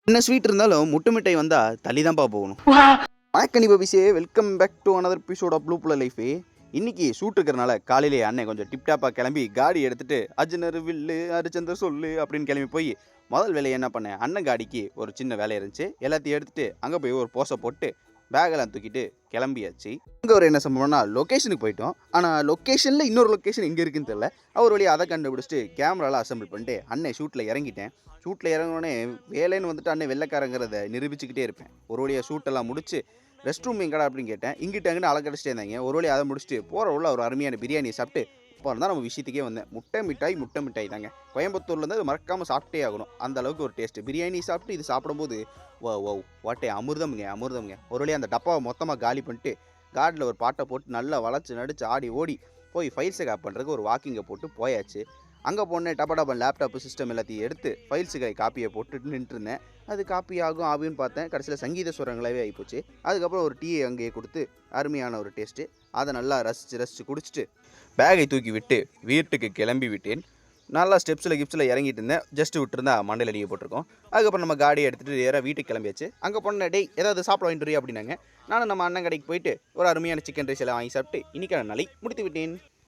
என்ன ஸ்வீட் இருந்தாலும் முட்டு மிட்டாய் வந்தால் தள்ளி தான்ப்பா போகணும். வணக்கம் பபிஸே, welcome back to another episode of blue புல லைஃபே. இன்றைக்கி ஷூட் இருக்கிறனால காலையிலே அண்ணன் கொஞ்சம் டிப்டாப்பாக கிளம்பி காடி எடுத்துகிட்டு அர்ஜுனர் வில்லு அரிச்சந்திர சொல்லு அப்படின்னு கிளம்பி போய் முதல் வேலையை என்ன பண்ணேன், அண்ணன் காடிக்கு ஒரு சின்ன வேலை இருந்துச்சு. எல்லாத்தையும் எடுத்துகிட்டு அங்கே போய் ஒரு போஸை போட்டு பேக்கெல்லாம் தூக்கிட்டு கிளம்பியாச்சு. அங்கே ஒரு என்ன சம்பவம்னா லொக்கேஷனுக்கு போயிட்டோம். ஆனால் லொக்கேஷனில் இன்னொரு லொக்கேஷன் எங்கே இருக்குன்னு தெரியல. அவர் வழியாக அதை கண்டுபிடிச்சிட்டு கேமராலாம் அசம்பிள் பண்ணிட்டு அண்ணன் ஷூட்டில் இறங்கிட்டேன். ஷூட்டில் இறங்கினோடனே வேலைன்னு வந்துட்டு அண்ணன் வெள்ளைக்காரங்கிறத நிரூபிச்சுக்கிட்டே இருப்பேன். ஒரு வழியாக ஷூட்டெல்லாம் முடிச்சு ரெஸ்ட் ரூம் எங்கடா அப்படின்னு கேட்டேன். இங்கிட்ட அங்கே அலக்கடிச்சிட்டே இருந்தாங்க. ஒரு வழியாக அதை முடிச்சுட்டு போகிற உள்ள ஒரு அருமையான பிரியாணியை சாப்பிட்டு இப்போ தான் நம்ம விஷயத்துக்கே வந்தேன். முட்டை மிட்டாய் தாங்க. கோயம்புத்தூர்லேருந்து அது மறக்காமல் சாப்பிட்டே ஆகணும். அந்த அளவுக்கு ஒரு டேஸ்ட்டு. பிரியாணி சாப்பிட்டு இது சாப்பிடும்போது ஓ வாட்டே அமிர்தம்ங்க. ஒரு வழியாக அந்த டப்பாவை மொத்தமாக காலி பண்ணிட்டு கார்டில் ஒரு பாட்டை போட்டு நல்லா வளைச்சி நடிச்சு ஆடி ஓடி போய் ஃபைல்ஸை காப்பி பண்ணுறதுக்கு ஒரு வாக்கிங்கை போட்டு போயாச்சு. அங்கே போனேன், டப்பன் லேப்டாப்பு சிஸ்டம் எல்லாத்தையும் எடுத்து ஃபைல்ஸுக்கு காப்பியை போட்டுட்டு நின்றுருந்தேன். அது காப்பி ஆகும்னு பார்த்தேன். கடைசியில் சங்கீத சுரங்களாகவே ஆகிப்போச்சு. அதுக்கப்புறம் ஒரு டீயை அங்கேயே கொடுத்து அருமையான ஒரு டேஸ்ட்டு. அதை நல்லா ரசித்து குடிச்சிட்டு பேகை தூக்கி விட்டு வீட்டுக்கு கிளம்பி விட்டேன். நல்லா கிப்ஸில் இறங்கிட்டு இருந்தேன். ஜஸ்ட்டு விட்டுருந்தா மண்டையில் அடிக்க போட்டிருக்கோம். அதுக்கப்புறம் நம்ம காடியை எடுத்துகிட்டு நேராக வீட்டுக்கு கிளம்பியாச்சு. அங்கே போன டேய் ஏதாவது சாப்பிட வாங்கிட்டு அப்படின்னாங்க. நானும் நம்ம அண்ணன் கடைக்கு போயிட்டு ஒரு அருமையான சிக்கன் ரைஸ் எல்லாம் வாங்கி சாப்பிட்டு இன்றைக்கான நாளை முடித்து விட்டேன்.